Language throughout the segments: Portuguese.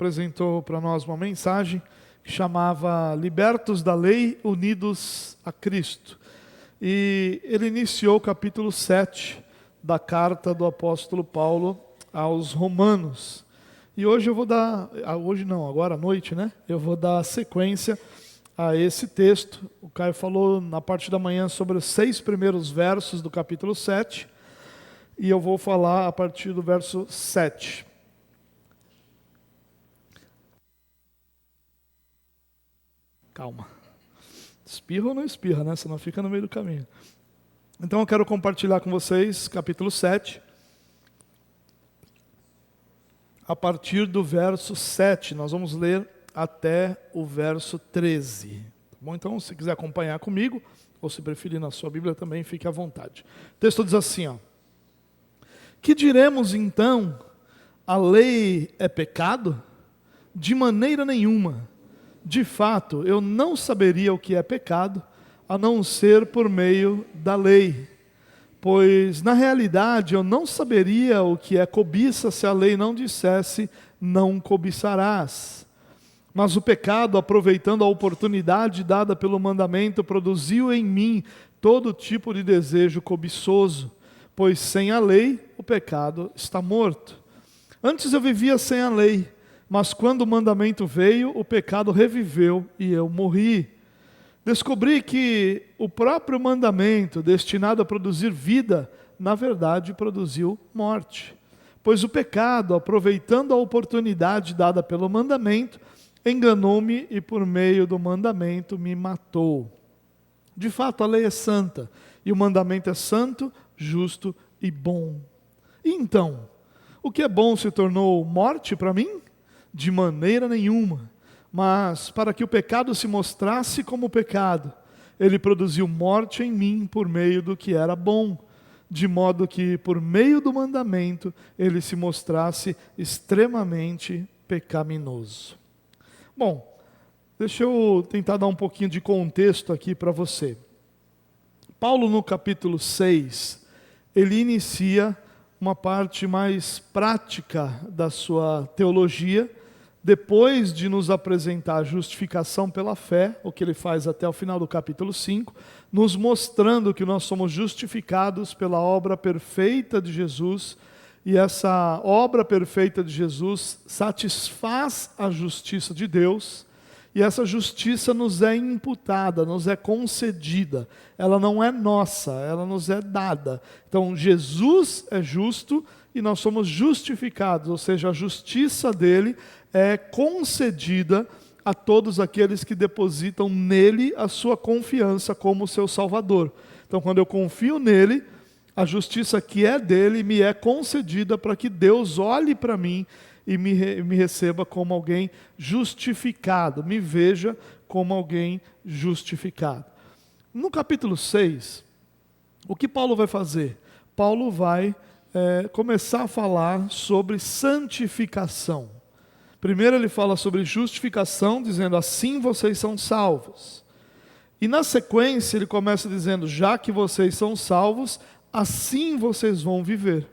apresentou para nós uma mensagem que chamava Libertos da Lei, Unidos a Cristo. E ele iniciou o capítulo 7 da carta do apóstolo Paulo aos Romanos. E hoje eu vou dar, agora à noite, eu vou dar sequência a esse texto. O Caio falou na parte da manhã sobre os 6 primeiros versos do capítulo 7, e eu vou falar a partir do verso 7. Calma. Espirra ou não espirra, senão fica no meio do caminho. Então eu quero compartilhar com vocês capítulo 7, a partir do verso 7, nós vamos ler até o verso 13. Tá bom? Então, se quiser acompanhar comigo, ou se preferir na sua Bíblia também, fique à vontade. O texto diz assim, que diremos então? A lei é pecado? De maneira nenhuma. De fato, eu não saberia o que é pecado, a não ser por meio da lei. Pois, na realidade, eu não saberia o que é cobiça se a lei não dissesse, não cobiçarás. Mas o pecado, aproveitando a oportunidade dada pelo mandamento, produziu em mim todo tipo de desejo cobiçoso. Pois sem a lei, o pecado está morto. Antes eu vivia sem a lei, mas quando o mandamento veio, o pecado reviveu e eu morri. Descobri que o próprio mandamento, destinado a produzir vida, na verdade produziu morte. Pois o pecado, aproveitando a oportunidade dada pelo mandamento, enganou-me e por meio do mandamento me matou. De fato, a lei é santa, e o mandamento é santo, justo e bom. E então, o que é bom se tornou morte para mim? De maneira nenhuma. Mas, para que o pecado se mostrasse como pecado, ele produziu morte em mim por meio do que era bom, de modo que, por meio do mandamento, ele se mostrasse extremamente pecaminoso. Bom, deixa eu tentar dar um pouquinho de contexto aqui para você. Paulo, no capítulo 6, ele inicia uma parte mais prática da sua teologia, depois de nos apresentar a justificação pela fé, o que ele faz até o final do capítulo 5, nos mostrando que nós somos justificados pela obra perfeita de Jesus, e essa obra perfeita de Jesus satisfaz a justiça de Deus, e essa justiça nos é imputada, nos é concedida, ela não é nossa, ela nos é dada. Então Jesus é justo e nós somos justificados, ou seja, a justiça dele é concedida a todos aqueles que depositam nele a sua confiança como seu Salvador. Então, quando eu confio nele, a justiça que é dele me é concedida para que Deus olhe para mim e me receba como alguém justificado, me veja como alguém justificado. No capítulo 6, o que Paulo vai fazer? Paulo vai começar a falar sobre santificação. Primeiro ele fala sobre justificação, dizendo assim vocês são salvos. E na sequência ele começa dizendo, já que vocês são salvos, assim vocês vão viver.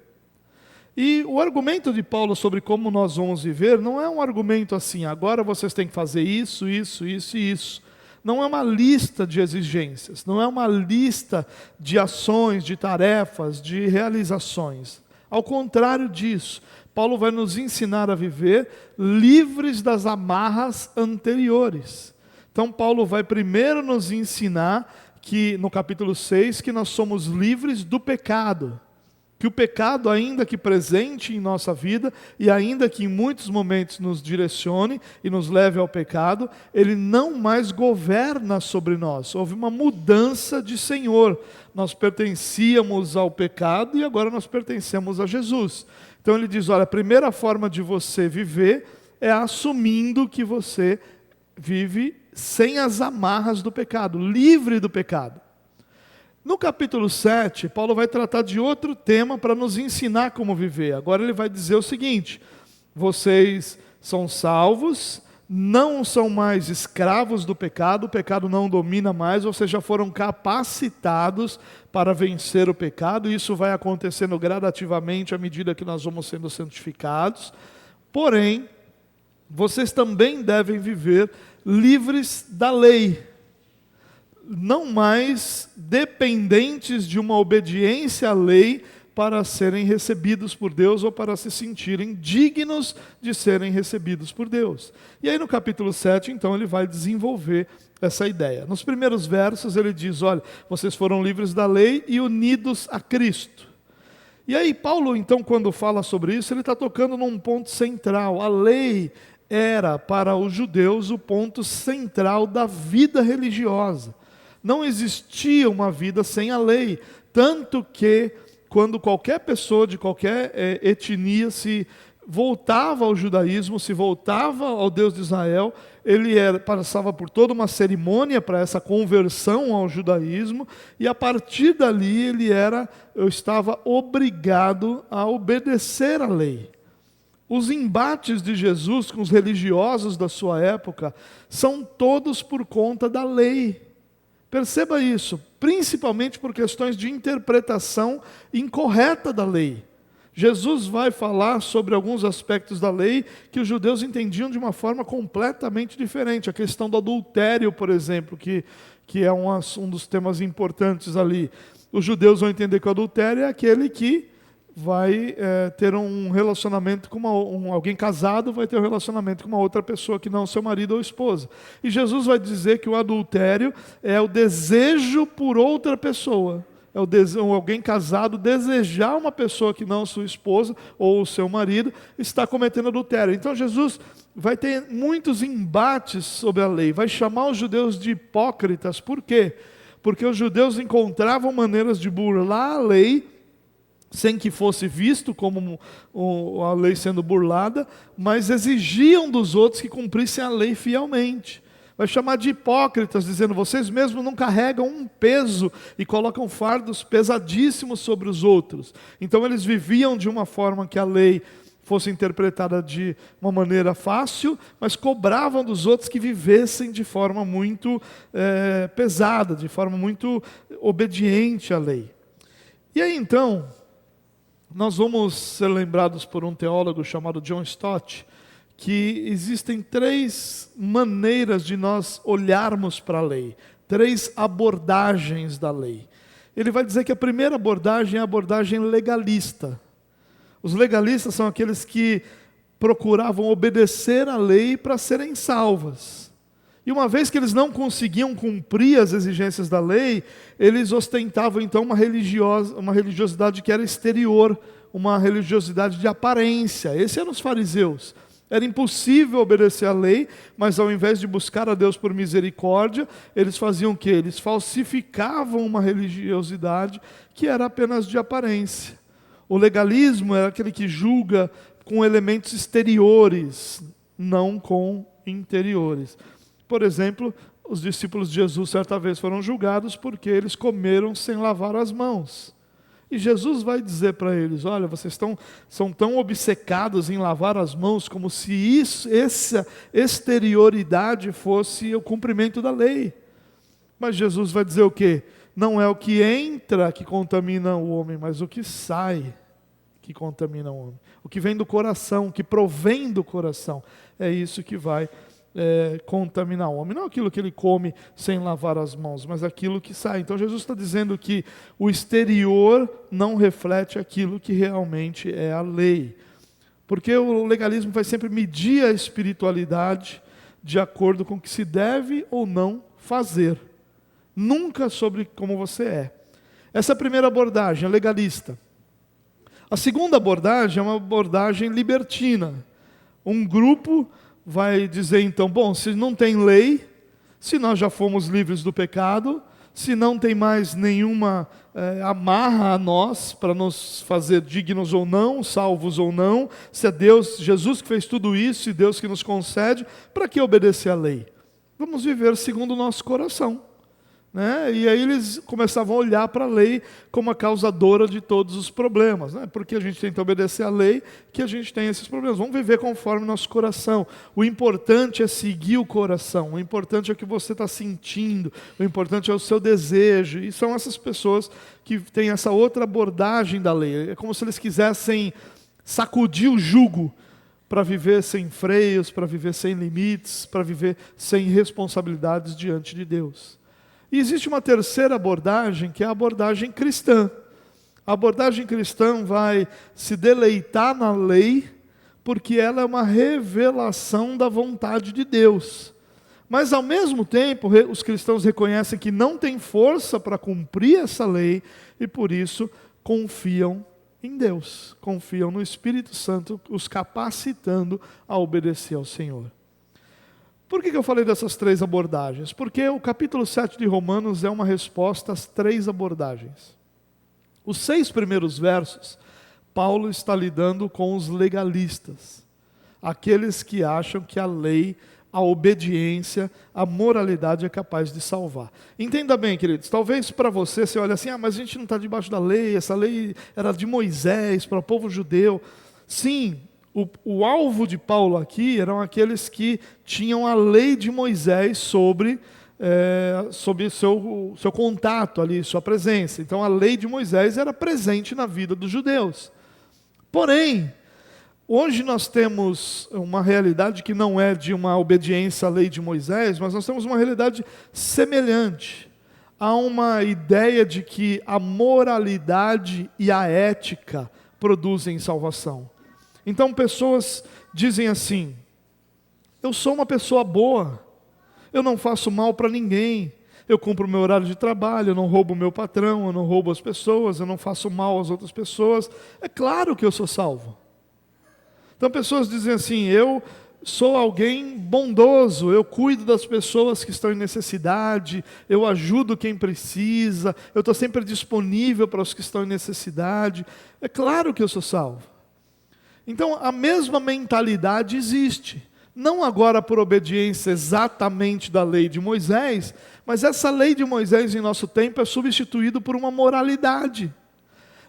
E o argumento de Paulo sobre como nós vamos viver não é um argumento assim, agora vocês têm que fazer isso, isso, isso e isso. Não é uma lista de exigências, não é uma lista de ações, de tarefas, de realizações. Ao contrário disso, Paulo vai nos ensinar a viver livres das amarras anteriores. Então Paulo vai primeiro nos ensinar que, no capítulo 6, que nós somos livres do pecado. Que o pecado, ainda que presente em nossa vida, e ainda que em muitos momentos nos direcione e nos leve ao pecado, ele não mais governa sobre nós. Houve uma mudança de Senhor. Nós pertencíamos ao pecado e agora nós pertencemos a Jesus. Então ele diz, olha, a primeira forma de você viver é assumindo que você vive sem as amarras do pecado, livre do pecado. No capítulo 7, Paulo vai tratar de outro tema para nos ensinar como viver. Agora ele vai dizer o seguinte, vocês são salvos, não são mais escravos do pecado, o pecado não domina mais, vocês já foram capacitados para vencer o pecado, e isso vai acontecendo gradativamente à medida que nós vamos sendo santificados. Porém, vocês também devem viver livres da lei, não mais dependentes de uma obediência à lei para serem recebidos por Deus ou para se sentirem dignos de serem recebidos por Deus. E aí no capítulo 7, então, ele vai desenvolver essa ideia. Nos primeiros versos ele diz, olha, vocês foram livres da lei e unidos a Cristo. E aí Paulo, então, quando fala sobre isso, ele está tocando num ponto central. A lei era para os judeus o ponto central da vida religiosa. Não existia uma vida sem a lei, tanto que quando qualquer pessoa de qualquer etnia se voltava ao judaísmo, se voltava ao Deus de Israel, ele passava por toda uma cerimônia para essa conversão ao judaísmo, e a partir dali ele estava obrigado a obedecer à lei. Os embates de Jesus com os religiosos da sua época são todos por conta da lei. Perceba isso, principalmente por questões de interpretação incorreta da lei. Jesus vai falar sobre alguns aspectos da lei que os judeus entendiam de uma forma completamente diferente. A questão do adultério, por exemplo, que é um dos temas importantes ali. Os judeus vão entender que o adultério é aquele que vai ter um relacionamento com alguém casado, vai ter um relacionamento com uma outra pessoa que não seu marido ou esposa. E Jesus vai dizer que o adultério é o desejo por outra pessoa. É alguém casado desejar uma pessoa que não sua esposa ou o seu marido, está cometendo adultério. Então Jesus vai ter muitos embates sobre a lei, vai chamar os judeus de hipócritas. Por quê? Porque os judeus encontravam maneiras de burlar a lei, sem que fosse visto como a lei sendo burlada, mas exigiam dos outros que cumprissem a lei fielmente. Vai chamar de hipócritas, dizendo, vocês mesmos não carregam um peso e colocam fardos pesadíssimos sobre os outros. Então eles viviam de uma forma que a lei fosse interpretada de uma maneira fácil, mas cobravam dos outros que vivessem de forma muito pesada, de forma muito obediente à lei. E aí então, nós vamos ser lembrados por um teólogo chamado John Stott, que existem 3 maneiras de nós olharmos para a lei, 3 abordagens da lei. Ele vai dizer que a primeira abordagem é a abordagem legalista. Os legalistas são aqueles que procuravam obedecer à lei para serem salvas. E uma vez que eles não conseguiam cumprir as exigências da lei, eles ostentavam então uma religiosidade que era exterior, uma religiosidade de aparência. Esses eram os fariseus. Era impossível obedecer à lei, mas ao invés de buscar a Deus por misericórdia, eles faziam o quê? Eles falsificavam uma religiosidade que era apenas de aparência. O legalismo era aquele que julga com elementos exteriores, não com interiores. Por exemplo, os discípulos de Jesus certa vez foram julgados porque eles comeram sem lavar as mãos. E Jesus vai dizer para eles, olha, vocês são tão obcecados em lavar as mãos como se essa exterioridade fosse o cumprimento da lei. Mas Jesus vai dizer o quê? Não é o que entra que contamina o homem, mas o que sai que contamina o homem. O que vem do coração, o que provém do coração, é isso que vai contaminar o homem. Não aquilo que ele come sem lavar as mãos, mas aquilo que sai. Então Jesus está dizendo que o exterior não reflete aquilo que realmente é a lei. Porque o legalismo vai sempre medir a espiritualidade de acordo com o que se deve ou não fazer. Nunca sobre como você é. Essa é a primeira abordagem, a legalista. A segunda abordagem é uma abordagem libertina. Um grupo vai dizer então, bom, se não tem lei, se nós já fomos livres do pecado, se não tem mais nenhuma amarra a nós para nos fazer dignos ou não, salvos ou não, se é Deus, Jesus que fez tudo isso e Deus que nos concede, para que obedecer à lei? Vamos viver segundo o nosso coração. Né? E aí eles começavam a olhar para a lei como a causadora de todos os problemas, né? Porque a gente tenta obedecer à lei que a gente tem esses problemas. Vamos viver conforme nosso coração. O importante é seguir o coração, o importante é o que você está sentindo, o importante é o seu desejo. E são essas pessoas que têm essa outra abordagem da lei. É como se eles quisessem sacudir o jugo. para viver sem freios, para viver sem limites, para viver sem responsabilidades diante de Deus. E existe uma terceira abordagem, que é a abordagem cristã. A abordagem cristã vai se deleitar na lei, porque ela é uma revelação da vontade de Deus. Mas, ao mesmo tempo, os cristãos reconhecem que não têm força para cumprir essa lei, e por isso confiam em Deus, confiam no Espírito Santo, os capacitando a obedecer ao Senhor. Por que eu falei dessas três abordagens? Porque o capítulo 7 de Romanos é uma resposta às três abordagens. Os 6 primeiros versos, Paulo está lidando com os legalistas, aqueles que acham que a lei, a obediência, a moralidade é capaz de salvar. Entenda bem, queridos, talvez para você olha assim, mas a gente não está debaixo da lei, essa lei era de Moisés, para o povo judeu. Sim, o alvo de Paulo aqui eram aqueles que tinham a lei de Moisés sobre seu contato ali, sua presença. Então a lei de Moisés era presente na vida dos judeus. Porém, hoje nós temos uma realidade que não é de uma obediência à lei de Moisés, mas nós temos uma realidade semelhante. Há uma ideia de que a moralidade e a ética produzem salvação. Então pessoas dizem assim, eu sou uma pessoa boa, eu não faço mal para ninguém, eu cumpro o meu horário de trabalho, eu não roubo o meu patrão, eu não roubo as pessoas, eu não faço mal às outras pessoas, é claro que eu sou salvo. Então pessoas dizem assim, eu sou alguém bondoso, eu cuido das pessoas que estão em necessidade, eu ajudo quem precisa, eu estou sempre disponível para os que estão em necessidade, é claro que eu sou salvo. Então a mesma mentalidade existe, não agora por obediência exatamente da lei de Moisés, mas essa lei de Moisés em nosso tempo é substituída por uma moralidade.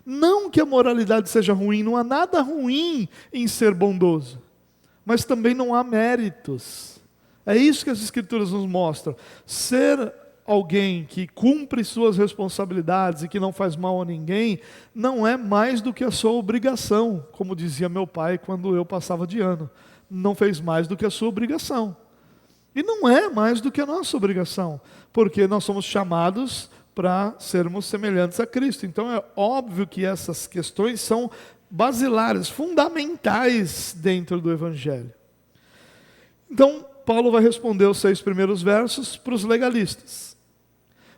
Não que a moralidade seja ruim, não há nada ruim em ser bondoso, mas também não há méritos. É isso que as Escrituras nos mostram. Ser alguém que cumpre suas responsabilidades e que não faz mal a ninguém, não é mais do que a sua obrigação, como dizia meu pai quando eu passava de ano. Não fez mais do que a sua obrigação. E não é mais do que a nossa obrigação, porque nós somos chamados para sermos semelhantes a Cristo. Então é óbvio que essas questões são basilares, fundamentais dentro do Evangelho. Então, Paulo vai responder os 6 primeiros versos para os legalistas.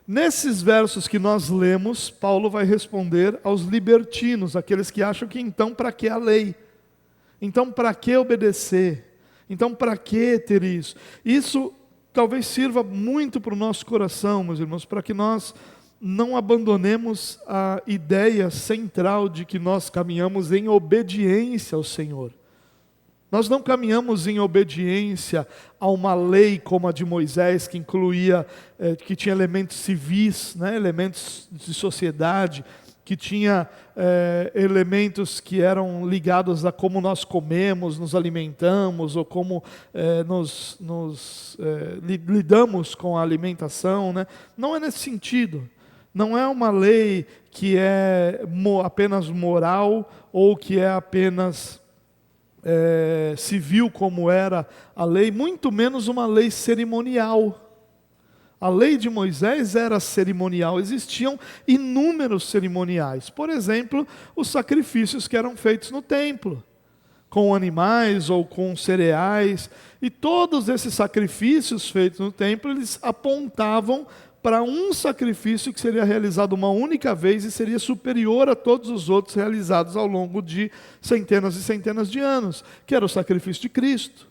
Nesses versos que nós lemos, Paulo vai responder aos libertinos, aqueles que acham que então para que a lei? Então para que obedecer? Então para que ter isso? Isso talvez sirva muito para o nosso coração, meus irmãos, para que nós não abandonemos a ideia central de que nós caminhamos em obediência ao Senhor. Nós não caminhamos em obediência a uma lei como a de Moisés, que incluía, que tinha elementos civis, né, elementos de sociedade, que tinha elementos que eram ligados a como nós comemos, nos alimentamos, ou como lidamos com a alimentação, né? Não é nesse sentido. Não é uma lei que é apenas moral, ou que é apenas civil, como era a lei, muito menos uma lei cerimonial. A lei de Moisés era cerimonial, existiam inúmeros cerimoniais. Por exemplo, os sacrifícios que eram feitos no templo, com animais ou com cereais. E todos esses sacrifícios feitos no templo, eles apontavam para um sacrifício que seria realizado uma única vez e seria superior a todos os outros realizados ao longo de centenas e centenas de anos, que era o sacrifício de Cristo.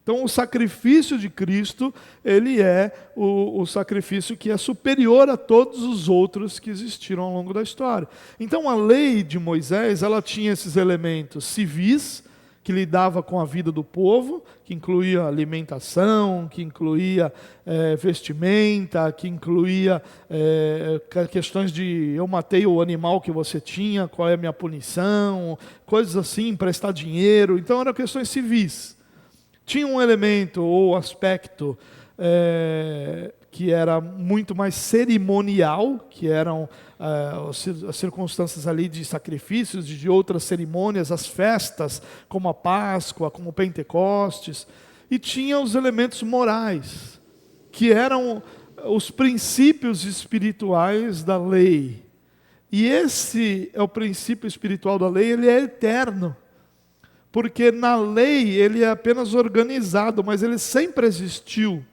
Então, o sacrifício de Cristo, ele é o sacrifício que é superior a todos os outros que existiram ao longo da história. Então, a lei de Moisés, ela tinha esses elementos civis, que lidava com a vida do povo, que incluía alimentação, que incluía vestimenta, que incluía questões de eu matei o animal que você tinha, qual é a minha punição, coisas assim, emprestar dinheiro. Então, eram questões civis. Tinha um elemento ou aspecto que era muito mais cerimonial, que eram as circunstâncias ali de sacrifícios, de outras cerimônias, as festas, como a Páscoa, como o Pentecostes, e tinha os elementos morais, que eram os princípios espirituais da lei. E esse é o princípio espiritual da lei, ele é eterno. Porque na lei ele é apenas organizado, mas ele sempre existiu.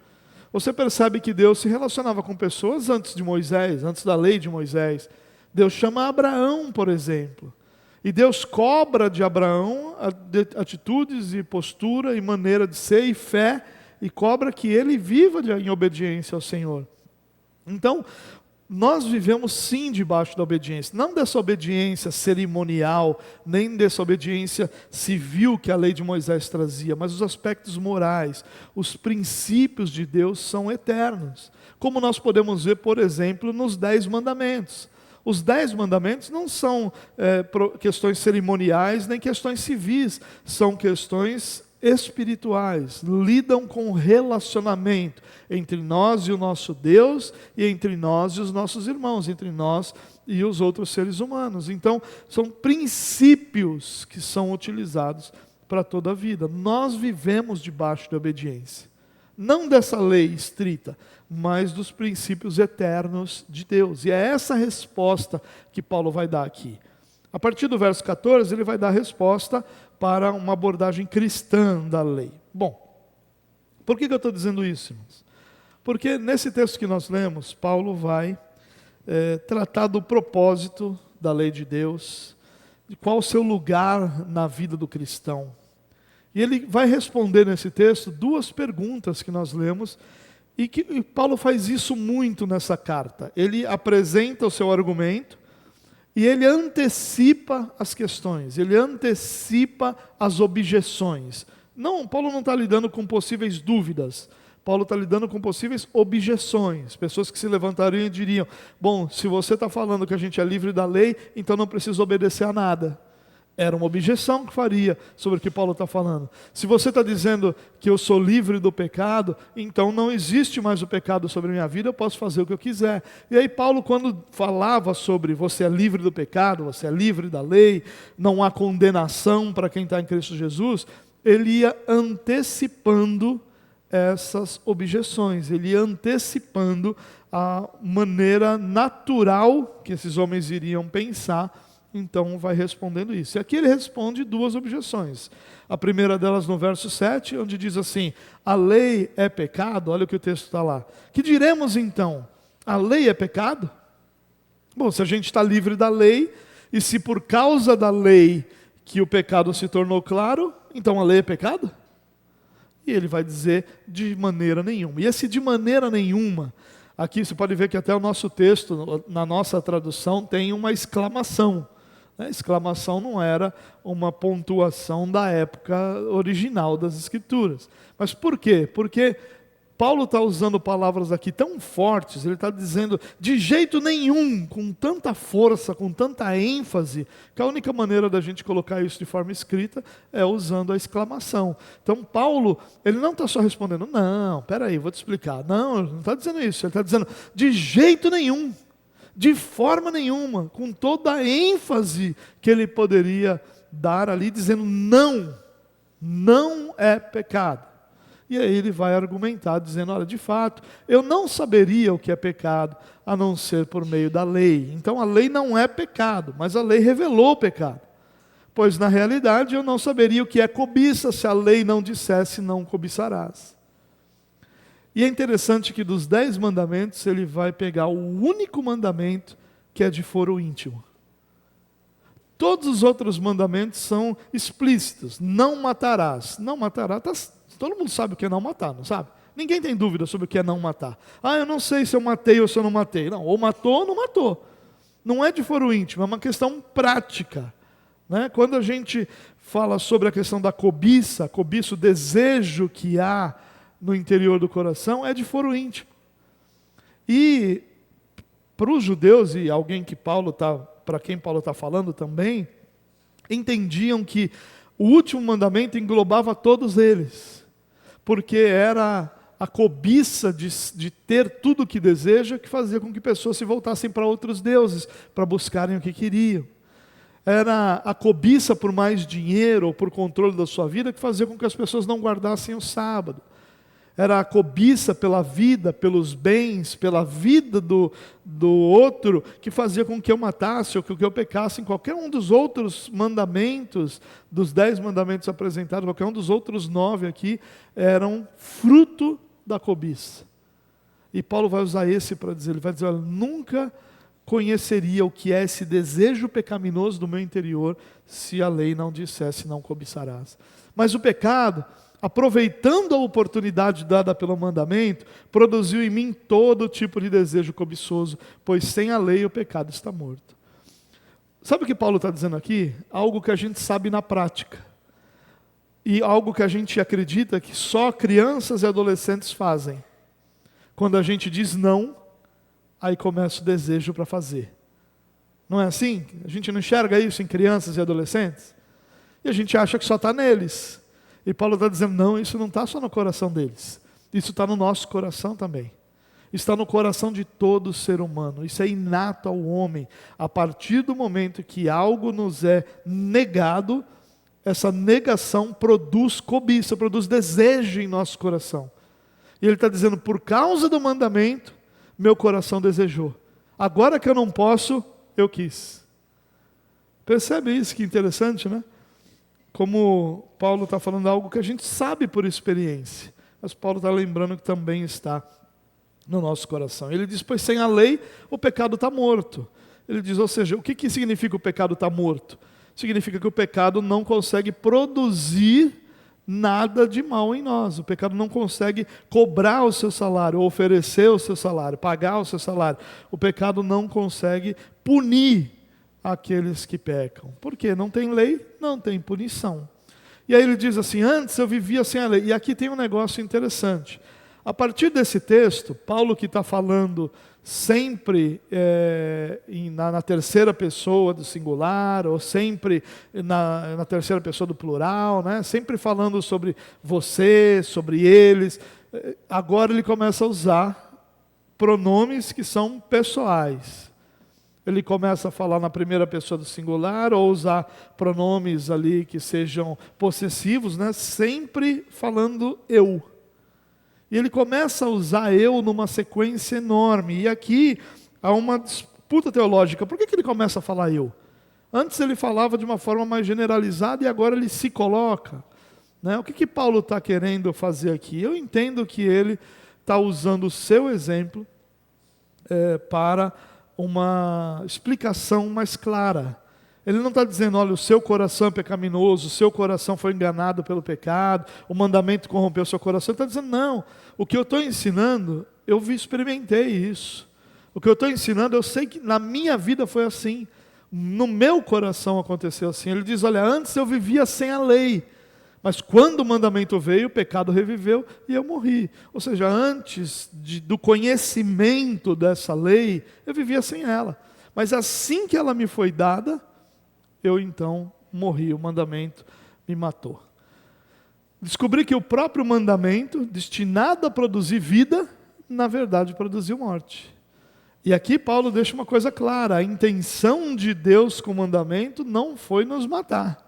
Você percebe que Deus se relacionava com pessoas antes de Moisés, antes da lei de Moisés. Deus chama Abraão, por exemplo. E Deus cobra de Abraão atitudes e postura e maneira de ser e fé, e cobra que ele viva em obediência ao Senhor. Então, nós vivemos sim debaixo da obediência, não dessa obediência cerimonial, nem dessa obediência civil que a lei de Moisés trazia, mas os aspectos morais, os princípios de Deus são eternos. Como nós podemos ver, por exemplo, nos 10 mandamentos. Os 10 mandamentos não são questões cerimoniais, nem questões civis, são questões espirituais, lidam com o relacionamento entre nós e o nosso Deus, e entre nós e os nossos irmãos, entre nós e os outros seres humanos. Então, são princípios que são utilizados para toda a vida. Nós vivemos debaixo de obediência, não dessa lei estrita, mas dos princípios eternos de Deus. E é essa resposta que Paulo vai dar aqui. A partir do verso 14, ele vai dar a resposta para uma abordagem cristã da lei. Bom, por que eu estou dizendo isso, irmãos? Porque nesse texto que nós lemos, Paulo vai tratar do propósito da lei de Deus, de qual o seu lugar na vida do cristão. E ele vai responder nesse texto 2 perguntas que nós lemos, e Paulo faz isso muito nessa carta. Ele apresenta o seu argumento, e ele antecipa as questões, ele antecipa as objeções. Não, Paulo não está lidando com possíveis dúvidas, Paulo está lidando com possíveis objeções. Pessoas que se levantariam e diriam: bom, se você está falando que a gente é livre da lei, então não precisa obedecer a nada. Era uma objeção que faria sobre o que Paulo está falando. Se você está dizendo que eu sou livre do pecado, então não existe mais o pecado sobre a minha vida, eu posso fazer o que eu quiser. E aí Paulo, quando falava sobre você é livre do pecado, você é livre da lei, não há condenação para quem está em Cristo Jesus, ele ia antecipando essas objeções, ele ia antecipando a maneira natural que esses homens iriam pensar. Então vai respondendo isso. E aqui ele responde 2 objeções. A primeira delas no verso 7, onde diz assim: a lei é pecado. Olha o que o texto está lá. Que diremos então? A lei é pecado? Bom, se a gente está livre da lei, e se por causa da lei que o pecado se tornou claro, então a lei é pecado? E ele vai dizer: de maneira nenhuma. E esse de maneira nenhuma, aqui você pode ver que até o nosso texto, na nossa tradução, tem uma exclamação. A exclamação não era uma pontuação da época original das Escrituras. Mas por quê? Porque Paulo está usando palavras aqui tão fortes, ele está dizendo de jeito nenhum, com tanta força, com tanta ênfase, que a única maneira da gente colocar isso de forma escrita é usando a exclamação. Então Paulo, ele não está só respondendo: não, peraí, vou te explicar. Não, ele não está dizendo isso, ele está dizendo de jeito nenhum. De forma nenhuma, com toda a ênfase que ele poderia dar ali, dizendo não, não é pecado. E aí ele vai argumentar, dizendo: olha, de fato, eu não saberia o que é pecado, a não ser por meio da lei. Então a lei não é pecado, mas a lei revelou o pecado. Pois na realidade eu não saberia o que é cobiça, se a lei não dissesse não cobiçarás. E é interessante que dos 10 mandamentos, ele vai pegar o único mandamento que é de foro íntimo. Todos os outros mandamentos são explícitos. Não matarás. Não matarás, todo mundo sabe o que é não matar, não sabe? Ninguém tem dúvida sobre o que é não matar. Ah, eu não sei se eu matei ou se eu não matei. Não, ou matou ou não matou. Não é de foro íntimo, é uma questão prática. Né? Quando a gente fala sobre a questão da cobiça, o desejo que há no interior do coração, é de foro íntimo. E para os judeus, e alguém que para quem Paulo está falando também, entendiam que o último mandamento englobava todos eles, porque era a cobiça de ter tudo o que deseja, que fazia com que pessoas se voltassem para outros deuses, para buscarem o que queriam. Era a cobiça por mais dinheiro ou por controle da sua vida que fazia com que as pessoas não guardassem o sábado. Era a cobiça pela vida, pelos bens, pela vida do outro, que fazia com que eu matasse ou que eu pecasse em qualquer um dos outros mandamentos, dos 10 mandamentos apresentados, qualquer um dos outros 9 aqui, eram fruto da cobiça. E Paulo vai usar esse para dizer, ele vai dizer, olha, nunca conheceria o que é esse desejo pecaminoso do meu interior se a lei não dissesse não cobiçarás. Mas o pecado, aproveitando a oportunidade dada pelo mandamento, produziu em mim todo tipo de desejo cobiçoso, pois sem a lei o pecado está morto. Sabe o que Paulo está dizendo aqui? Algo que a gente sabe na prática. E algo que a gente acredita que só crianças e adolescentes fazem. Quando a gente diz não, aí começa o desejo para fazer. Não é assim? A gente não enxerga isso em crianças e adolescentes? E a gente acha que só está neles. E Paulo está dizendo, não, isso não está só no coração deles. Isso está no nosso coração também. Está no coração de todo ser humano. Isso é inato ao homem. A partir do momento que algo nos é negado, essa negação produz cobiça, produz desejo em nosso coração. E ele está dizendo, por causa do mandamento, meu coração desejou. Agora que eu não posso, eu quis. Percebe isso? Que interessante, né? Como Paulo está falando algo que a gente sabe por experiência. Mas Paulo está lembrando que também está no nosso coração. Ele diz, pois sem a lei, o pecado está morto. Ele diz, ou seja, o que significa o pecado está morto? Significa que o pecado não consegue produzir nada de mal em nós. O pecado não consegue cobrar o seu salário, oferecer o seu salário, pagar o seu salário. O pecado não consegue punir aqueles que pecam. Por quê? Não tem lei, não tem punição. E aí ele diz assim, antes eu vivia sem a lei. E aqui tem um negócio interessante. A partir desse texto, Paulo que está falando sempre na terceira pessoa do singular, ou sempre na terceira pessoa do plural, né? Sempre falando sobre você, sobre eles. Agora ele começa a usar pronomes que são pessoais. Ele começa a falar na primeira pessoa do singular, ou usar pronomes ali que sejam possessivos, né? Sempre falando eu. E ele começa a usar eu numa sequência enorme. E aqui há uma disputa teológica. Por que ele começa a falar eu? Antes ele falava de uma forma mais generalizada e agora ele se coloca. Né? O que Paulo está querendo fazer aqui? Eu entendo que ele está usando o seu exemplo para uma explicação mais clara. Ele não está dizendo, olha, o seu coração é pecaminoso, o seu coração foi enganado pelo pecado, o mandamento corrompeu o seu coração. Ele está dizendo, não, o que eu estou ensinando, eu experimentei isso. O que eu estou ensinando, eu sei que na minha vida foi assim. No meu coração aconteceu assim. Ele diz, olha, antes eu vivia sem a lei, mas quando o mandamento veio, o pecado reviveu e eu morri. Ou seja, antes do conhecimento dessa lei, eu vivia sem ela. Mas assim que ela me foi dada, eu então morri, o mandamento me matou. Descobri que o próprio mandamento, destinado a produzir vida, na verdade produziu morte. E aqui Paulo deixa uma coisa clara, a intenção de Deus com o mandamento não foi nos matar.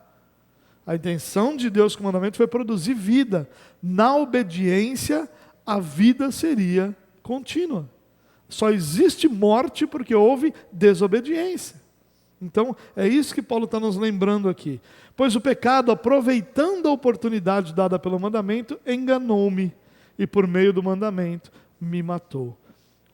A intenção de Deus com o mandamento foi produzir vida. Na obediência, a vida seria contínua. Só existe morte porque houve desobediência. Então, é isso que Paulo está nos lembrando aqui. Pois o pecado, aproveitando a oportunidade dada pelo mandamento, enganou-me, e por meio do mandamento, me matou.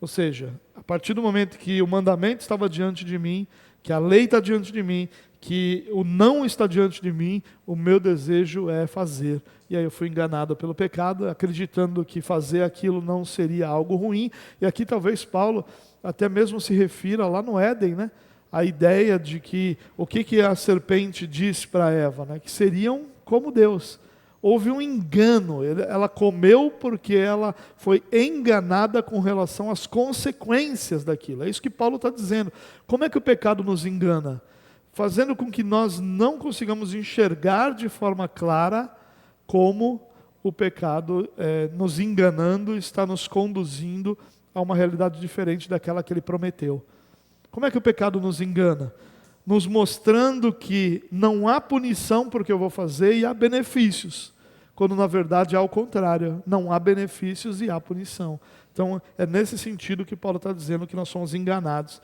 Ou seja, a partir do momento que o mandamento estava diante de mim, que a lei está diante de mim, que o não está diante de mim, o meu desejo é fazer. E aí eu fui enganado pelo pecado, acreditando que fazer aquilo não seria algo ruim. E aqui talvez Paulo até mesmo se refira lá no Éden, né? A ideia de que, o que a serpente disse para Eva, né? Que seriam como Deus. Houve um engano, ela comeu porque ela foi enganada com relação às consequências daquilo. É isso que Paulo está dizendo. Como é que o pecado nos engana? Fazendo com que nós não consigamos enxergar de forma clara como o pecado, nos enganando, está nos conduzindo a uma realidade diferente daquela que ele prometeu. Como é que o pecado nos engana? Nos mostrando que não há punição porque eu vou fazer e há benefícios, quando na verdade é ao contrário, não há benefícios e há punição. Então é nesse sentido que Paulo está dizendo que nós somos enganados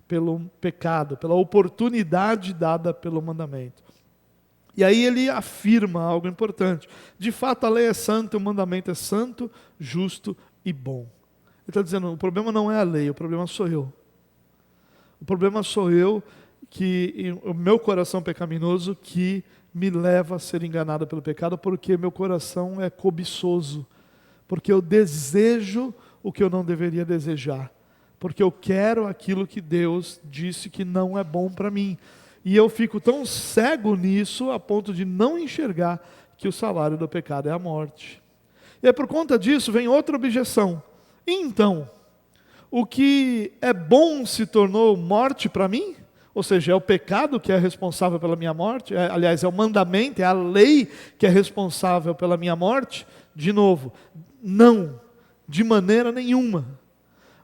pelo pecado, pela oportunidade dada pelo mandamento. E aí ele afirma algo importante. De fato a lei é santa, o mandamento é santo, justo e bom. Ele está dizendo, o problema não é a lei, o problema sou eu. O problema sou eu, que o meu coração pecaminoso que me leva a ser enganado pelo pecado, porque meu coração é cobiçoso, porque eu desejo o que eu não deveria desejar, porque eu quero aquilo que Deus disse que não é bom para mim. E eu fico tão cego nisso, a ponto de não enxergar que o salário do pecado é a morte. E aí, por conta disso, vem outra objeção. Então, o que é bom se tornou morte para mim? Ou seja, é o pecado que é responsável pela minha morte? Aliás, é o mandamento, é a lei que é responsável pela minha morte? De novo, não, de maneira nenhuma.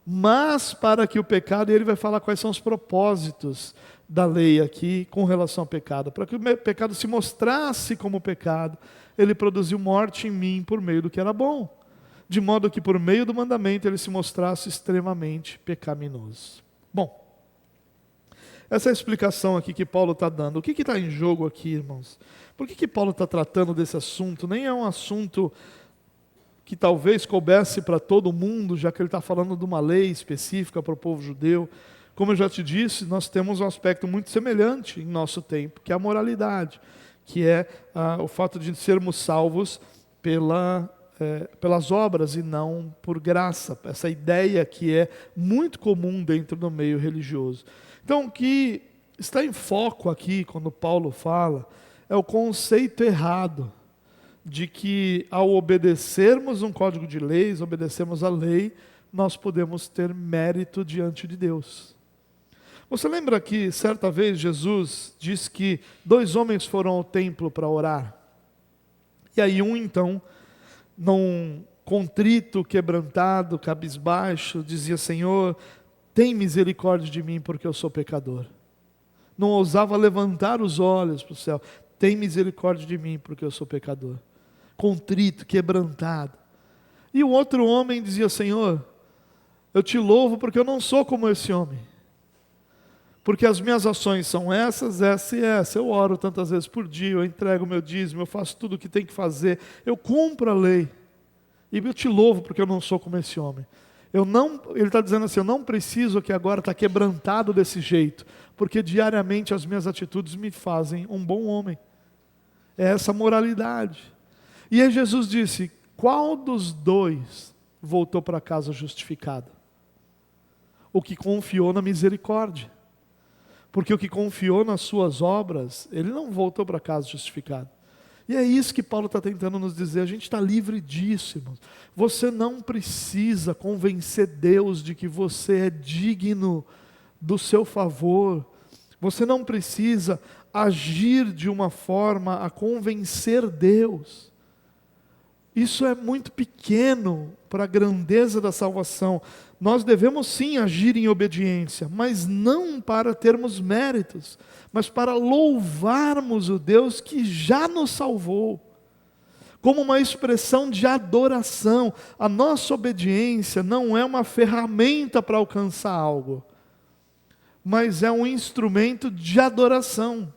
Mas para que o pecado, e ele vai falar quais são os propósitos da lei aqui com relação ao pecado. Para que o pecado se mostrasse como pecado, ele produziu morte em mim por meio do que era bom. De modo que por meio do mandamento ele se mostrasse extremamente pecaminoso. Bom, essa é a explicação aqui que Paulo está dando. O que está em jogo aqui, irmãos? Por que Paulo está tratando desse assunto? Nem é um assunto que talvez coubesse para todo mundo, já que ele está falando de uma lei específica para o povo judeu. Como eu já te disse, nós temos um aspecto muito semelhante em nosso tempo, que é a moralidade, que é o fato de sermos salvos pelas obras e não por graça. Essa ideia que é muito comum dentro do meio religioso. Então, o que está em foco aqui, quando Paulo fala, é o conceito errado de que ao obedecermos um código de leis, obedecermos a lei, nós podemos ter mérito diante de Deus. Você lembra que certa vez Jesus disse que 2 homens foram ao templo para orar? E aí um então, num contrito, quebrantado, cabisbaixo, dizia: Senhor, tem misericórdia de mim porque eu sou pecador. Não ousava levantar os olhos para o céu. Tem misericórdia de mim porque eu sou pecador. Contrito, quebrantado. E o outro homem dizia: Senhor, eu te louvo porque eu não sou como esse homem. Porque as minhas ações são essas, essa e essa. Eu oro tantas vezes por dia, eu entrego o meu dízimo, eu faço tudo o que tem que fazer. Eu cumpro a lei. E eu te louvo porque eu não sou como esse homem. Ele está dizendo assim, eu não preciso que agora está quebrantado desse jeito, porque diariamente as minhas atitudes me fazem um bom homem. É essa moralidade. E aí Jesus disse, qual dos 2 voltou para casa justificado? O que confiou na misericórdia. Porque o que confiou nas suas obras, ele não voltou para casa justificado. E é isso que Paulo está tentando nos dizer, a gente está livre disso, irmãos. Você não precisa convencer Deus de que você é digno do seu favor. Você não precisa agir de uma forma a convencer Deus. Isso é muito pequeno para a grandeza da salvação. Nós devemos sim agir em obediência, mas não para termos méritos, mas para louvarmos o Deus que já nos salvou, como uma expressão de adoração. A nossa obediência não é uma ferramenta para alcançar algo, mas é um instrumento de adoração.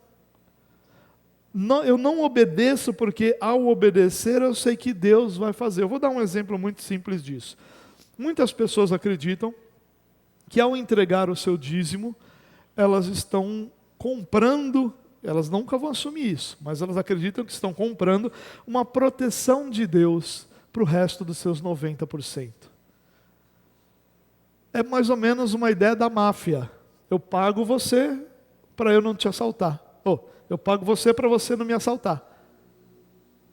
Eu não obedeço porque ao obedecer eu sei que Deus vai fazer. Eu vou dar um exemplo muito simples disso. Muitas pessoas acreditam que ao entregar o seu dízimo, elas estão comprando, elas nunca vão assumir isso, mas elas acreditam que estão comprando uma proteção de Deus para o resto dos seus 90%. É mais ou menos uma ideia da máfia. Eu pago você para eu não te assaltar. Eu pago você para você não me assaltar.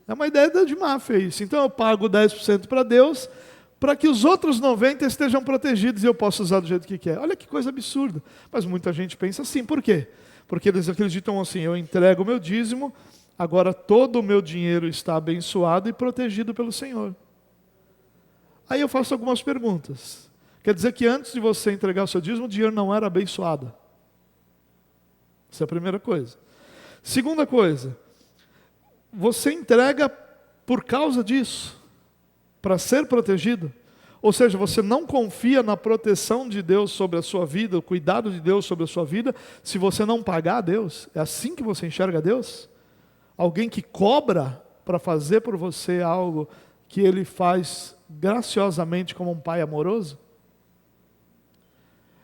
É uma ideia de máfia isso. Então eu pago 10% para Deus, para que os outros 90% estejam protegidos e eu possa usar do jeito que quer. Olha que coisa absurda. Mas muita gente pensa assim, por quê? Porque eles acreditam assim, eu entrego o meu dízimo Agora todo o meu dinheiro está abençoado e protegido pelo Senhor. Aí eu faço algumas perguntas. Quer dizer que antes de você entregar o seu dízimo, o dinheiro não era abençoado. Essa é a primeira coisa. Segunda coisa, você entrega por causa disso, para ser protegido. Ou seja, você não confia na proteção de Deus sobre a sua vida, o cuidado de Deus sobre a sua vida, se você não pagar a Deus. É assim que você enxerga Deus? Alguém que cobra para fazer por você algo que Ele faz graciosamente como um pai amoroso?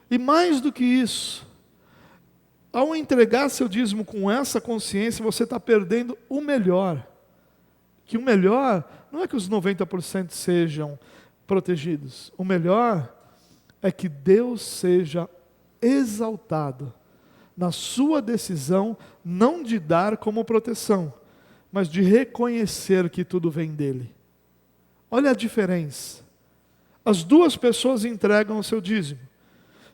E mais do que isso, ao entregar seu dízimo com essa consciência, você está perdendo o melhor. Que o melhor não é que os 90% sejam protegidos. O melhor é que Deus seja exaltado na sua decisão, não de dar como proteção, mas de reconhecer que tudo vem dele. Olha a diferença. As duas pessoas entregam o seu dízimo.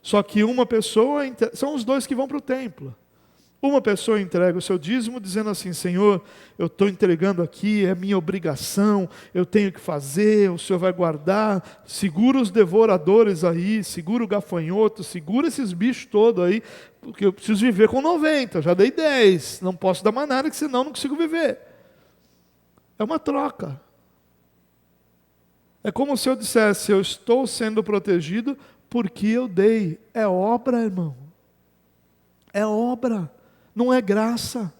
Só que uma pessoa, são os dois que vão para o templo. Uma pessoa entrega o seu dízimo dizendo assim: Senhor, eu estou entregando aqui, é minha obrigação, eu tenho que fazer, o Senhor vai guardar, segura os devoradores aí, segura o gafanhoto, segura esses bichos todos aí, porque eu preciso viver com 90, já dei 10, não posso dar mais nada, que senão não consigo viver. É uma troca. É como se eu dissesse: eu estou sendo protegido porque eu dei. É obra, irmão. É obra, não é graça.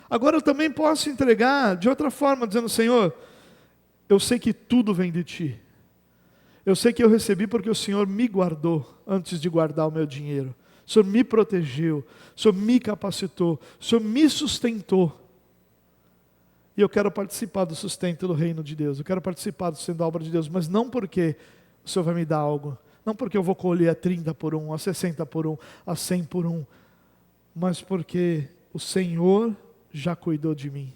Agora eu também posso entregar de outra forma, dizendo: Senhor, eu sei que tudo vem de Ti. Eu sei que eu recebi porque o Senhor me guardou antes de guardar o meu dinheiro. O Senhor me protegeu, o Senhor me capacitou, o Senhor me sustentou. E eu quero participar do sustento do reino de Deus. Eu quero participar do sustento da obra de Deus, mas não porque o Senhor vai me dar algo. Não porque eu vou colher a 30 por 1, a 60 por 1, a 100 por 1. Mas porque o Senhor já cuidou de mim.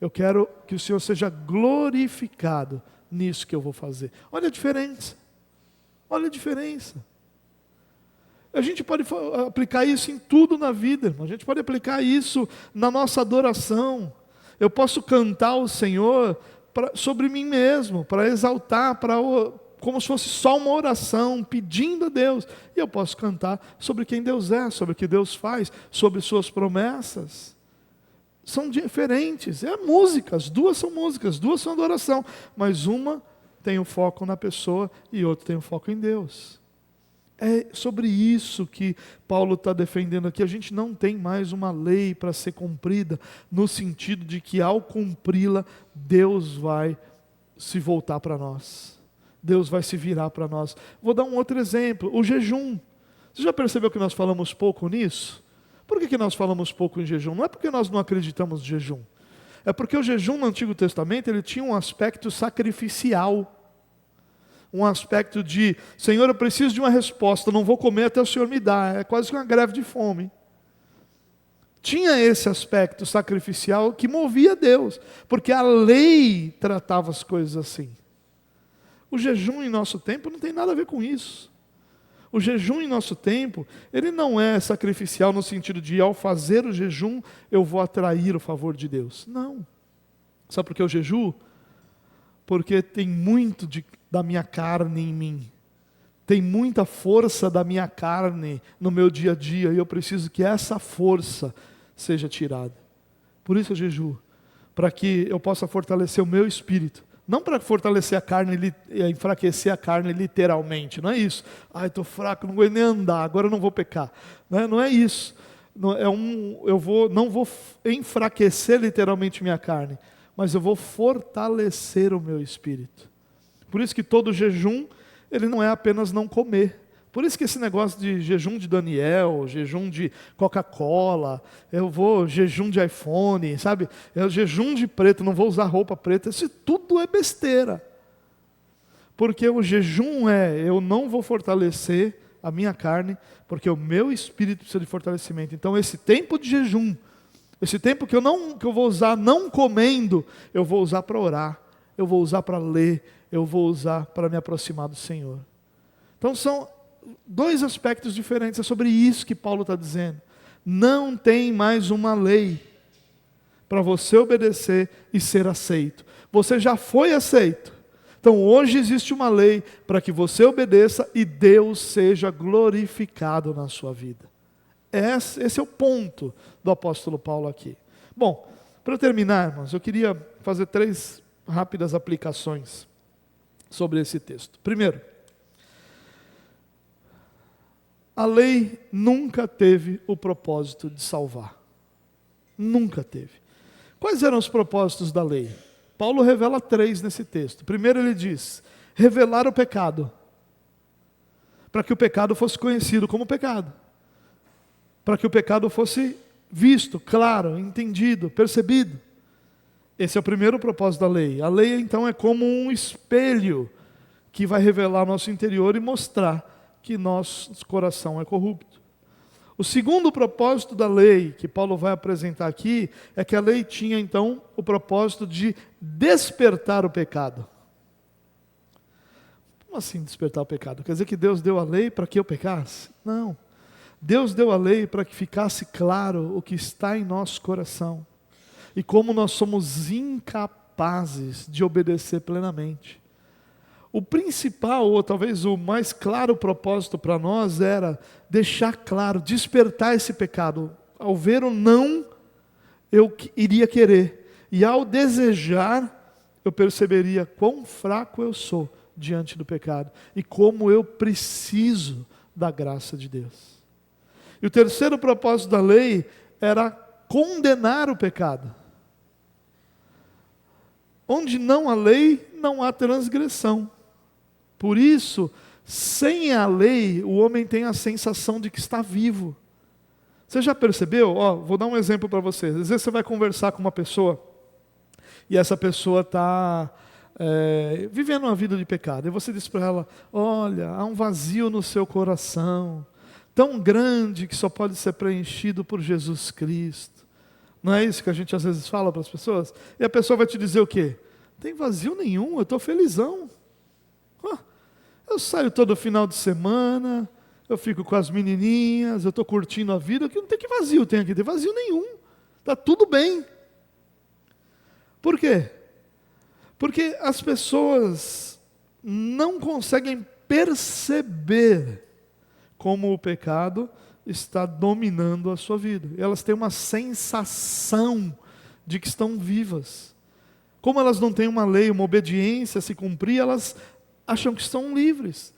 Eu quero que o Senhor seja glorificado nisso que eu vou fazer. Olha a diferença. Olha a diferença. A gente pode aplicar isso em tudo na vida, irmão. A gente pode aplicar isso na nossa adoração. Eu posso cantar ao Senhor sobre mim mesmo, para exaltar, como se fosse só uma oração, pedindo a Deus. E eu posso cantar sobre quem Deus é, sobre o que Deus faz, sobre suas promessas. São diferentes, é música, as duas são adoração, mas uma tem o foco na pessoa e outra tem o foco em Deus. É sobre isso que Paulo está defendendo aqui. A gente não tem mais uma lei para ser cumprida, no sentido de que ao cumpri-la, Deus vai se voltar para nós. Deus vai se virar para nós. Vou dar um outro exemplo, o jejum. Você já percebeu que nós falamos pouco nisso? Por que nós falamos pouco em jejum? Não é porque nós não acreditamos no jejum. É porque o jejum no Antigo Testamento, ele tinha um aspecto sacrificial. Um aspecto de: Senhor, eu preciso de uma resposta, não vou comer até o Senhor me dar. É quase que uma greve de fome. Tinha esse aspecto sacrificial que movia Deus, porque a lei tratava as coisas assim. O jejum em nosso tempo não tem nada a ver com isso. O jejum em nosso tempo, ele não é sacrificial no sentido de, ao fazer o jejum, eu vou atrair o favor de Deus. Não. Sabe por que eu jejuo? Porque tem muito da minha carne em mim. Tem muita força da minha carne no meu dia a dia, e eu preciso que essa força seja tirada. Por isso eu jejuo, para que eu possa fortalecer o meu espírito. Não para fortalecer a carne e enfraquecer a carne literalmente, não é isso. Ai, estou fraco, não aguento nem andar, agora eu não vou pecar. Não é isso. Não vou enfraquecer literalmente minha carne, mas eu vou fortalecer o meu espírito. Por isso que todo jejum, ele não é apenas não comer. Por isso que esse negócio de jejum de Daniel, jejum de Coca-Cola, jejum de iPhone, sabe? Jejum de preto, não vou usar roupa preta, isso tudo é besteira. Porque o jejum eu não vou fortalecer a minha carne, porque o meu espírito precisa de fortalecimento. Então esse tempo de jejum, esse tempo que eu vou usar não comendo, eu vou usar para orar, eu vou usar para ler, eu vou usar para me aproximar do Senhor. Então são dois aspectos diferentes, é sobre isso que Paulo está dizendo. Não tem mais uma lei, para você obedecer e ser aceito. Você já foi aceito. Então hoje existe uma lei para que você obedeça e Deus seja glorificado na sua vida. Esse é o ponto do apóstolo Paulo aqui. Bom, para terminar, irmãos, eu queria fazer 3 rápidas aplicações sobre esse texto. Primeiro, a lei nunca teve o propósito de salvar. Nunca teve. Quais eram os propósitos da lei? Paulo revela 3 nesse texto. Primeiro ele diz, revelar o pecado, para que o pecado fosse conhecido como pecado, para que o pecado fosse visto, claro, entendido, percebido. Esse é o primeiro propósito da lei. A lei então é como um espelho que vai revelar o nosso interior e mostrar que nosso coração é corrupto. O segundo propósito da lei, que Paulo vai apresentar aqui, é que a lei tinha então o propósito de despertar o pecado. Como assim despertar o pecado? Quer dizer que Deus deu a lei para que eu pecasse? Não. Deus deu a lei para que ficasse claro o que está em nosso coração e como nós somos incapazes de obedecer plenamente. O principal, ou talvez o mais claro propósito para nós era deixar claro, despertar esse pecado. Ao ver o não, eu iria querer. E ao desejar, eu perceberia quão fraco eu sou diante do pecado. E como eu preciso da graça de Deus. E o terceiro propósito da lei era condenar o pecado. Onde não há lei, não há transgressão. Por isso, sem a lei, o homem tem a sensação de que está vivo. Você já percebeu? Vou dar um exemplo para vocês. Às vezes você vai conversar com uma pessoa, e essa pessoa está vivendo uma vida de pecado. E você diz para ela, olha, há um vazio no seu coração, tão grande que só pode ser preenchido por Jesus Cristo. Não é isso que a gente às vezes fala para as pessoas? E a pessoa vai te dizer o quê? Não tem vazio nenhum, eu estou felizão. Eu saio todo final de semana, eu fico com as menininhas, eu estou curtindo a vida, que não tem que vazio tem aqui, não tem vazio nenhum, está tudo bem. Por quê? Porque as pessoas não conseguem perceber como o pecado está dominando a sua vida. Elas têm uma sensação de que estão vivas. Como elas não têm uma lei, uma obediência a se cumprir, elas acham que estão livres.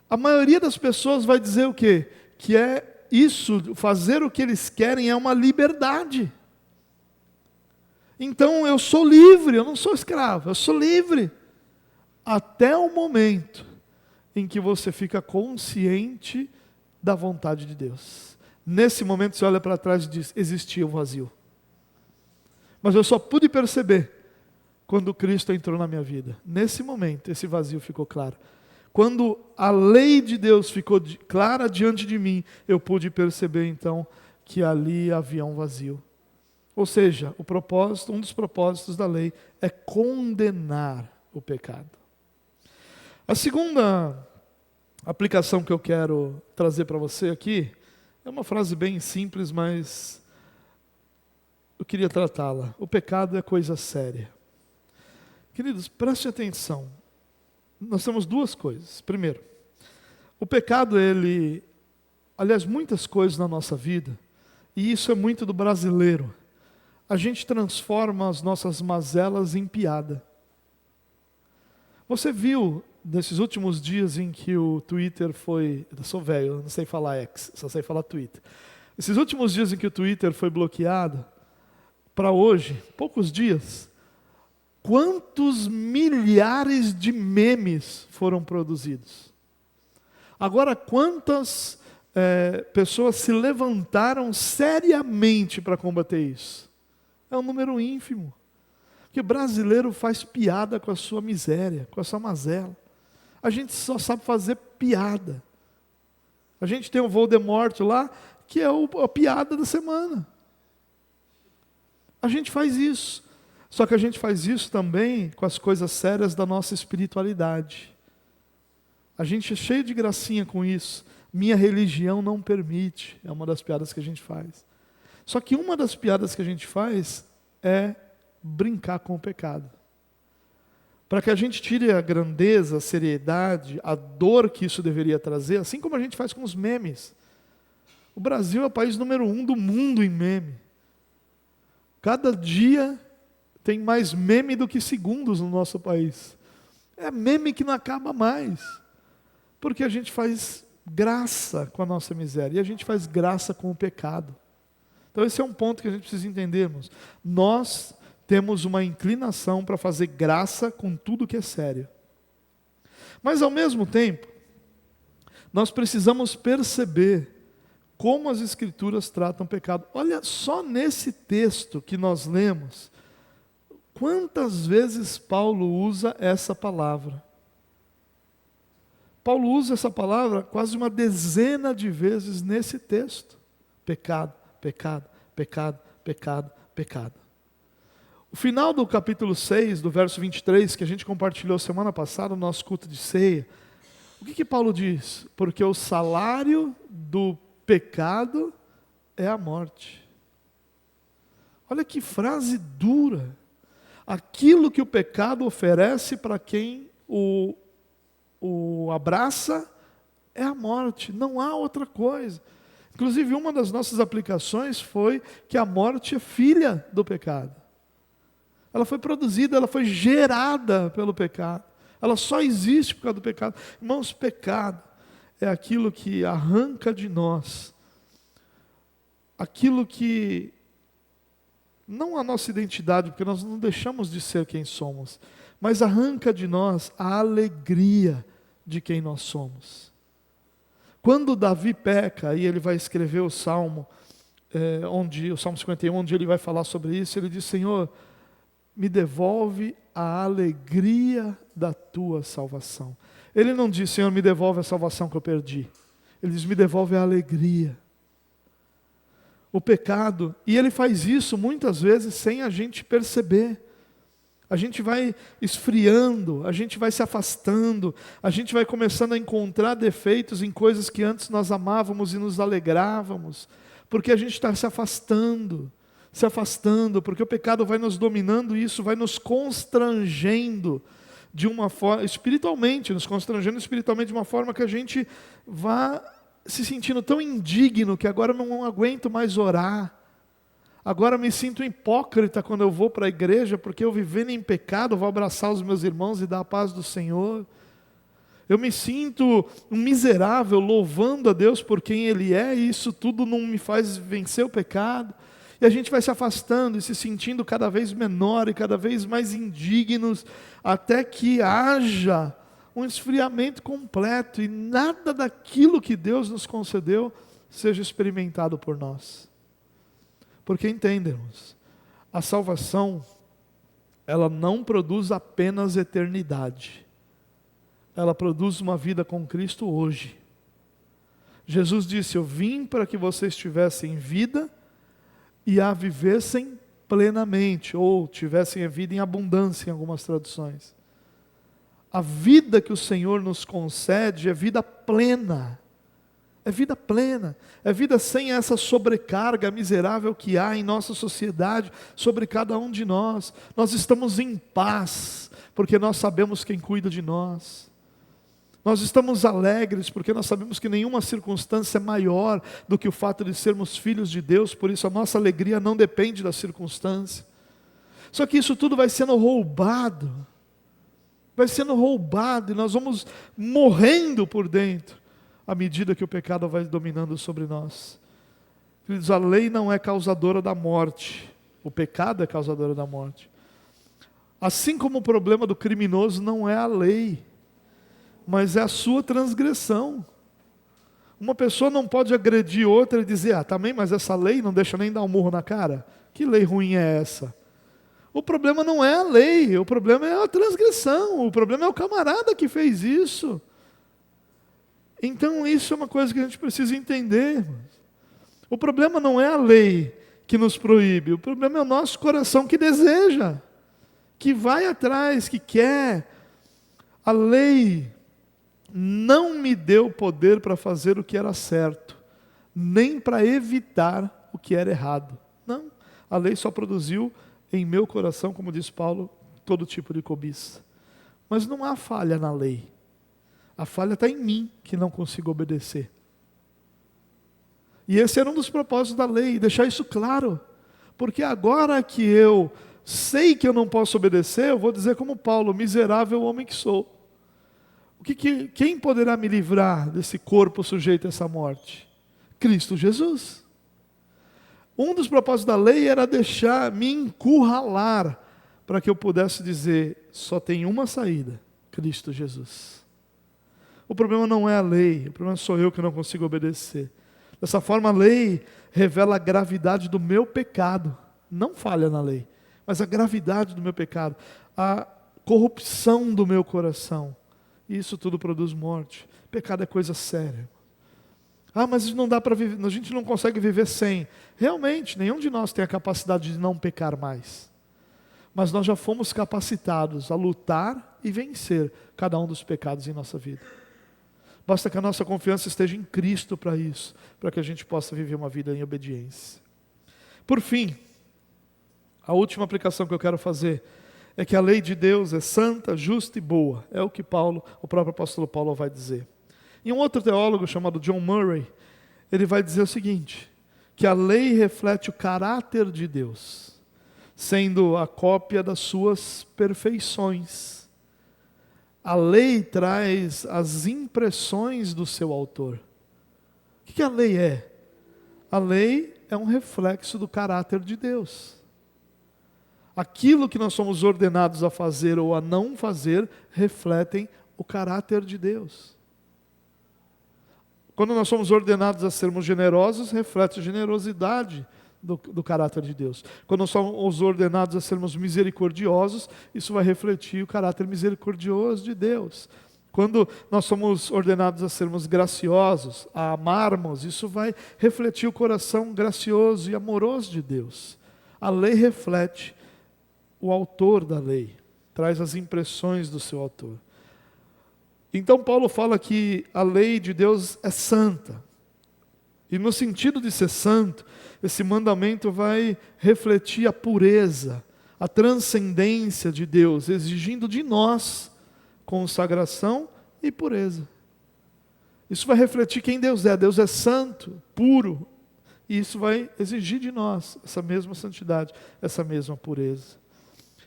A maioria das pessoas vai dizer o quê? Que é isso, fazer o que eles querem é uma liberdade. Então eu sou livre, eu não sou escravo, eu sou livre. Até o momento em que você fica consciente da vontade de Deus. Nesse momento você olha para trás e diz, existia um vazio. Mas eu só pude perceber quando Cristo entrou na minha vida. Nesse momento, esse vazio ficou claro. Quando a lei de Deus ficou clara diante de mim, eu pude perceber então que ali havia um vazio. Ou seja, um dos propósitos da lei é condenar o pecado. A segunda aplicação que eu quero trazer para você aqui é uma frase bem simples, mas eu queria tratá-la. O pecado é coisa séria. Queridos, preste atenção. Nós temos 2 coisas. Primeiro, o pecado, aliás, muitas coisas na nossa vida, e isso é muito do brasileiro, a gente transforma as nossas mazelas em piada. Você viu, nesses últimos dias em que o Twitter foi... Eu sou velho, eu não sei falar X, só sei falar Twitter. Esses últimos dias em que o Twitter foi bloqueado, para hoje, poucos dias, quantos milhares de memes foram produzidos? Agora, quantas pessoas se levantaram seriamente para combater isso? É um número ínfimo. Porque brasileiro faz piada com a sua miséria, com a sua mazela. A gente só sabe fazer piada. A gente tem o Voldemort lá, que é a piada da semana. A gente faz isso. Só que a gente faz isso também com as coisas sérias da nossa espiritualidade. A gente é cheio de gracinha com isso. Minha religião não permite. É uma das piadas que a gente faz. Só que uma das piadas que a gente faz é brincar com o pecado. Para que a gente tire a grandeza, a seriedade, a dor que isso deveria trazer, assim como a gente faz com os memes. O Brasil é o país número 1 do mundo em meme. Cada dia tem mais meme do que segundos no nosso país. É meme que não acaba mais. Porque a gente faz graça com a nossa miséria e a gente faz graça com o pecado. Então esse é um ponto que a gente precisa entendermos. Nós temos uma inclinação para fazer graça com tudo que é sério. Mas ao mesmo tempo, nós precisamos perceber como as Escrituras tratam o pecado. Olha só nesse texto que nós lemos, quantas vezes Paulo usa essa palavra. Paulo usa essa palavra quase uma dezena de vezes nesse texto. Pecado, pecado, pecado, pecado, pecado. O final do capítulo 6, do verso 23, que a gente compartilhou semana passada no nosso culto de ceia, o que Paulo diz? Porque o salário do pecado é a morte. Olha que frase dura. Aquilo que o pecado oferece para quem o abraça é a morte, não há outra coisa. Inclusive, uma das nossas aplicações foi que a morte é filha do pecado. Ela foi produzida, ela foi gerada pelo pecado. Ela só existe por causa do pecado. Irmãos, pecado é aquilo que arranca de nós, aquilo que, não a nossa identidade, porque nós não deixamos de ser quem somos, mas arranca de nós a alegria de quem nós somos. Quando Davi peca, e ele vai escrever o Salmo, o Salmo 51, onde ele vai falar sobre isso, ele diz: Senhor, me devolve a alegria da tua salvação. Ele não diz: Senhor, me devolve a salvação que eu perdi. Ele diz: me devolve a alegria. O pecado, e ele faz isso muitas vezes sem a gente perceber. A gente vai esfriando, a gente vai se afastando, a gente vai começando a encontrar defeitos em coisas que antes nós amávamos e nos alegrávamos, porque a gente está se afastando, porque o pecado vai nos dominando e isso vai nos constrangendo de uma forma, espiritualmente, nos constrangendo espiritualmente de uma forma que a gente vá se sentindo tão indigno que agora não aguento mais orar. Agora me sinto hipócrita quando eu vou para a igreja, porque eu vivendo em pecado, vou abraçar os meus irmãos e dar a paz do Senhor. Eu me sinto um miserável louvando a Deus por quem Ele é, e isso tudo não me faz vencer o pecado. E a gente vai se afastando e se sentindo cada vez menor e cada vez mais indignos, até que haja um esfriamento completo e nada daquilo que Deus nos concedeu seja experimentado por nós. Porque entendemos, a salvação, ela não produz apenas eternidade, ela produz uma vida com Cristo hoje. Jesus disse: eu vim para que vocês tivessem vida e a vivessem plenamente, ou tivessem a vida em abundância em algumas traduções. A vida que o Senhor nos concede é vida plena. É vida plena, é vida sem essa sobrecarga miserável que há em nossa sociedade sobre cada um de nós. Nós estamos em paz, porque nós sabemos quem cuida de nós. Nós estamos alegres, porque nós sabemos que nenhuma circunstância é maior do que o fato de sermos filhos de Deus, por isso a nossa alegria não depende da circunstância. Só que isso tudo vai sendo roubado, e nós vamos morrendo por dentro, à medida que o pecado vai dominando sobre nós. Queridos, a lei não é causadora da morte, o pecado é causador da morte. Assim como o problema do criminoso não é a lei, mas é a sua transgressão. Uma pessoa não pode agredir outra e dizer: também, mas essa lei não deixa nem dar um murro na cara. Que lei ruim é essa? O problema não é a lei, o problema é a transgressão, o problema é o camarada que fez isso. Então isso é uma coisa que a gente precisa entender. O problema não é a lei que nos proíbe, o problema é o nosso coração que deseja, que vai atrás, que quer. A lei não me deu poder para fazer o que era certo, nem para evitar o que era errado. Não, a lei só produziu em meu coração, como diz Paulo, todo tipo de cobiça. Mas não há falha na lei. A falha está em mim, que não consigo obedecer. E esse era um dos propósitos da lei, deixar isso claro. Porque agora que eu sei que eu não posso obedecer, eu vou dizer como Paulo, miserável homem que sou. Quem poderá me livrar desse corpo sujeito a essa morte? Cristo Jesus. Um dos propósitos da lei era me encurralar, para que eu pudesse dizer, só tem uma saída, Cristo Jesus. O problema não é a lei, o problema sou eu que não consigo obedecer. Dessa forma, a lei revela a gravidade do meu pecado. Não falha na lei, mas a gravidade do meu pecado, a corrupção do meu coração. E isso tudo produz morte. Pecado é coisa séria. Mas não dá para viver, a gente não consegue viver sem. Realmente, nenhum de nós tem a capacidade de não pecar mais. Mas nós já fomos capacitados a lutar e vencer cada um dos pecados em nossa vida. Basta que a nossa confiança esteja em Cristo para isso, para que a gente possa viver uma vida em obediência. Por fim, a última aplicação que eu quero fazer é que a lei de Deus é santa, justa e boa. É o que o próprio apóstolo Paulo vai dizer. E um outro teólogo chamado John Murray, ele vai dizer o seguinte, que a lei reflete o caráter de Deus, sendo a cópia das suas perfeições. A lei traz as impressões do seu autor. O que a lei é? A lei é um reflexo do caráter de Deus. Aquilo que nós somos ordenados a fazer ou a não fazer, refletem o caráter de Deus. Quando nós somos ordenados a sermos generosos, reflete a generosidade do caráter de Deus. Quando nós somos ordenados a sermos misericordiosos, isso vai refletir o caráter misericordioso de Deus. Quando nós somos ordenados a sermos graciosos, a amarmos, isso vai refletir o coração gracioso e amoroso de Deus. A lei reflete o autor da lei, traz as impressões do seu autor. Então Paulo fala que a lei de Deus é santa. E no sentido de ser santo, esse mandamento vai refletir a pureza, a transcendência de Deus, exigindo de nós consagração e pureza. Isso vai refletir quem Deus é. Deus é santo, puro, e isso vai exigir de nós essa mesma santidade, essa mesma pureza.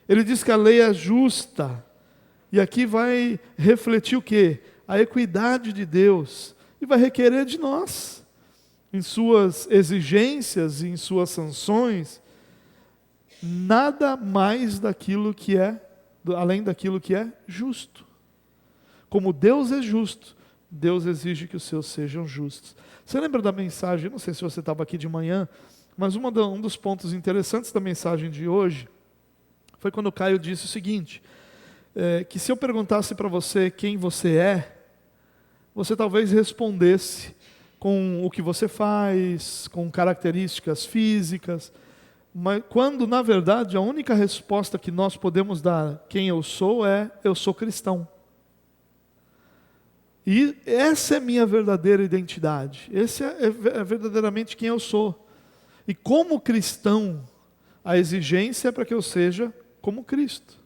Ele diz que a lei é justa, e aqui vai refletir o quê? A equidade de Deus, e vai requerer de nós, em suas exigências e em suas sanções, nada mais daquilo que além daquilo que é justo. Como Deus é justo, Deus exige que os seus sejam justos. Você lembra da mensagem, eu não sei se você estava aqui de manhã, mas um dos pontos interessantes da mensagem de hoje, foi quando o Caio disse o seguinte, que se eu perguntasse para você quem você é, você talvez respondesse com o que você faz, com características físicas, mas quando na verdade a única resposta que nós podemos dar quem eu sou é, eu sou cristão. E essa é minha verdadeira identidade, esse é verdadeiramente quem eu sou. E como cristão, a exigência é para que eu seja como Cristo.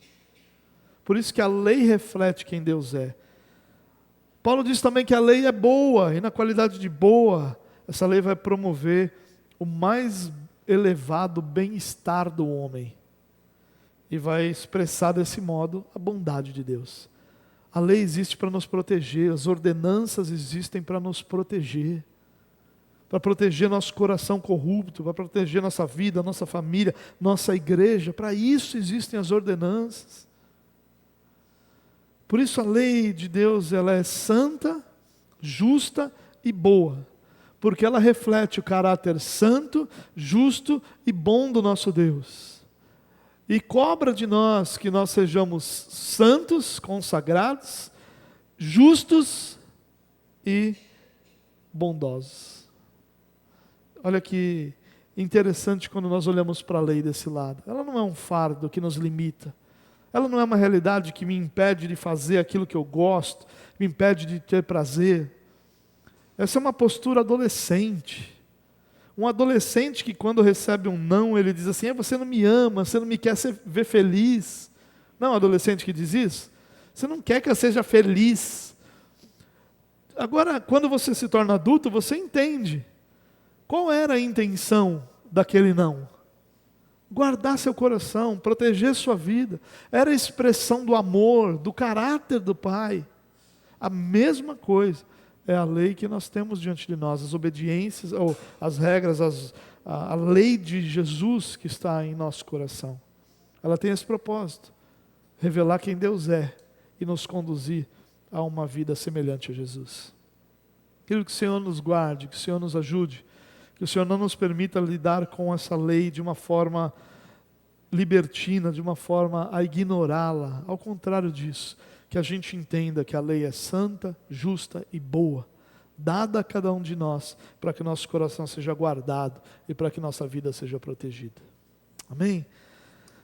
Por isso que a lei reflete quem Deus é. Paulo diz também que a lei é boa, e na qualidade de boa, essa lei vai promover o mais elevado bem-estar do homem. E vai expressar desse modo a bondade de Deus. A lei existe para nos proteger, as ordenanças existem para nos proteger. Para proteger nosso coração corrupto, para proteger nossa vida, nossa família, nossa igreja. Para isso existem as ordenanças. Por isso a lei de Deus, ela é santa, justa e boa. Porque ela reflete o caráter santo, justo e bom do nosso Deus. E cobra de nós que nós sejamos santos, consagrados, justos e bondosos. Olha que interessante quando nós olhamos para a lei desse lado. Ela não é um fardo que nos limita. Ela não é uma realidade que me impede de fazer aquilo que eu gosto, me impede de ter prazer. Essa é uma postura adolescente. Um adolescente que quando recebe um não, ele diz assim, você não me ama, você não me quer ver feliz. Não é um adolescente que diz isso? Você não quer que eu seja feliz. Agora, quando você se torna adulto, você entende. Qual era a intenção daquele não? Guardar seu coração, proteger sua vida. Era a expressão do amor, do caráter do Pai. A mesma coisa é a lei que nós temos diante de nós, as obediências, ou as regras, a lei de Jesus que está em nosso coração. Ela tem esse propósito, revelar quem Deus é e nos conduzir a uma vida semelhante a Jesus. Quero que o Senhor nos guarde, que o Senhor nos ajude, que o Senhor não nos permita lidar com essa lei de uma forma libertina, de uma forma a ignorá-la. Ao contrário disso, que a gente entenda que a lei é santa, justa e boa, dada a cada um de nós, para que nosso coração seja guardado e para que nossa vida seja protegida. Amém?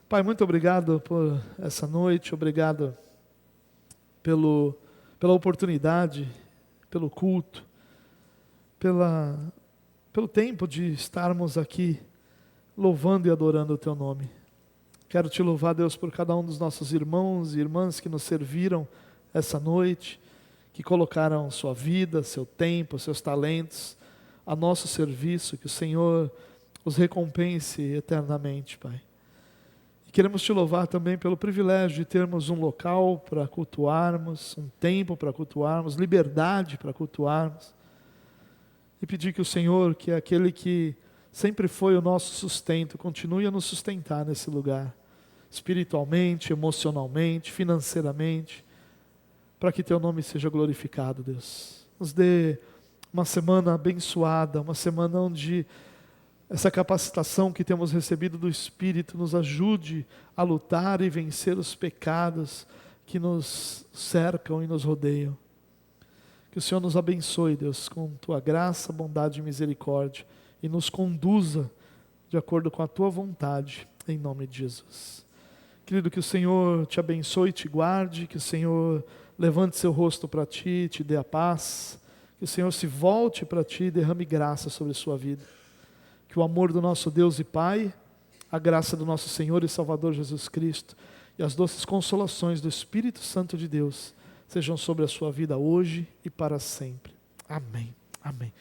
Pai, muito obrigado por essa noite, obrigado pela oportunidade, pelo culto, pelo tempo de estarmos aqui louvando e adorando o Teu nome. Quero Te louvar, Deus, por cada um dos nossos irmãos e irmãs que nos serviram essa noite, que colocaram sua vida, seu tempo, seus talentos a nosso serviço, que o Senhor os recompense eternamente, Pai. E queremos Te louvar também pelo privilégio de termos um local para cultuarmos, um tempo para cultuarmos, liberdade para cultuarmos. E pedir que o Senhor, que é aquele que sempre foi o nosso sustento, continue a nos sustentar nesse lugar, espiritualmente, emocionalmente, financeiramente, para que Teu nome seja glorificado, Deus. Nos dê uma semana abençoada, uma semana onde essa capacitação que temos recebido do Espírito nos ajude a lutar e vencer os pecados que nos cercam e nos rodeiam. Que o Senhor nos abençoe, Deus, com Tua graça, bondade e misericórdia, e nos conduza de acordo com a Tua vontade, em nome de Jesus. Querido, que o Senhor te abençoe e te guarde, que o Senhor levante seu rosto para ti, te dê a paz, que o Senhor se volte para ti e derrame graça sobre a sua vida. Que o amor do nosso Deus e Pai, a graça do nosso Senhor e Salvador Jesus Cristo e as doces consolações do Espírito Santo de Deus sejam sobre a sua vida hoje e para sempre. Amém. Amém.